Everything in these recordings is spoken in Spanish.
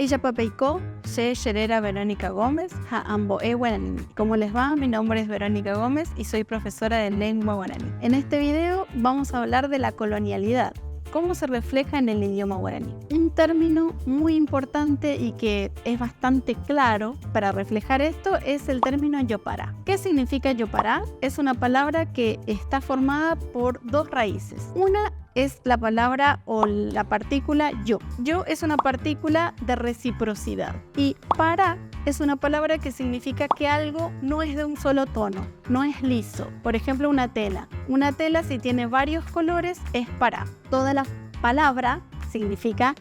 Iyapapeiko, She Sherera Verónica Gómez, Amboe Guaraní. ¿Cómo les va? Mi nombre es Verónica Gómez y soy profesora de lengua guaraní. En este video vamos a hablar de la colonialidad. ¿Cómo se refleja en el idioma guaraní? Un término muy importante y que es bastante claro para reflejar esto es el término yopará. ¿Qué significa yopará? Es una palabra que está formada por dos raíces. Una es la palabra o la partícula yo. Yo es una partícula de reciprocidad y para es una palabra que significa que algo no es de un solo tono, no es liso. Por ejemplo, una tela. Una tela, si tiene varios colores, es para. Toda la palabra significa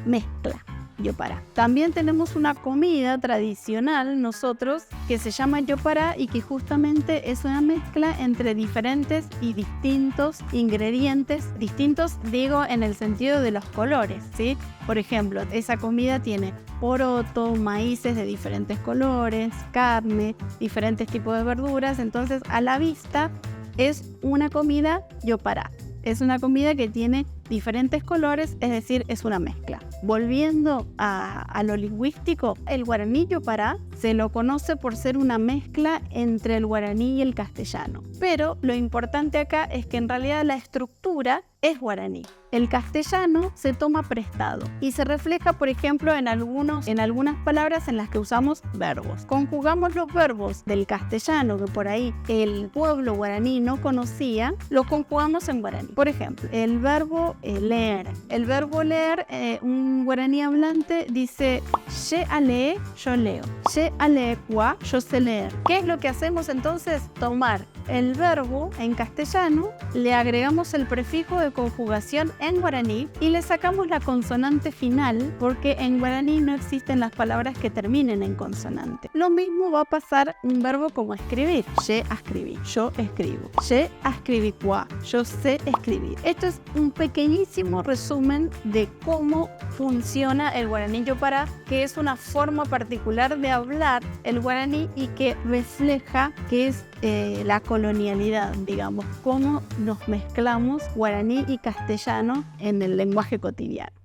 mezcla. Yopará. También tenemos una comida tradicional nosotros que se llama yopará y que justamente es una mezcla entre diferentes y distintos ingredientes, distintos digo en el sentido de los colores, ¿sí? Por ejemplo, esa comida tiene poroto, maíces de diferentes colores, carne, diferentes tipos de verduras, entonces a la vista es una comida yopará. Es una comida que tiene diferentes colores, es decir, es una mezcla. Volviendo a lo lingüístico, el guaraní yopará se lo conoce por ser una mezcla entre el guaraní y el castellano. Pero lo importante acá es que en realidad la estructura es guaraní. El castellano se toma prestado y se refleja, por ejemplo, en algunas palabras en las que usamos verbos. Conjugamos los verbos del castellano que por ahí el pueblo guaraní no conocía, lo conjugamos en guaraní. Por ejemplo, el verbo leer. El verbo leer, un guaraní hablante dice She ale, yo leo. She ale kwa, yo sé leer. ¿Qué es lo que hacemos entonces? Tomar el verbo en castellano, le agregamos el prefijo de conjugación en guaraní y le sacamos la consonante final porque en guaraní no existen las palabras que terminen en consonante. Lo mismo va a pasar un verbo como escribir. She escribí, yo escribo. She escribí qua, yo sé escribir. Esto es un pequeñísimo resumen de cómo funciona el guaraní yopará, que es una forma particular de hablar el guaraní y que refleja que es la colonialidad, digamos, cómo nos mezclamos guaraní y castellano en el lenguaje cotidiano.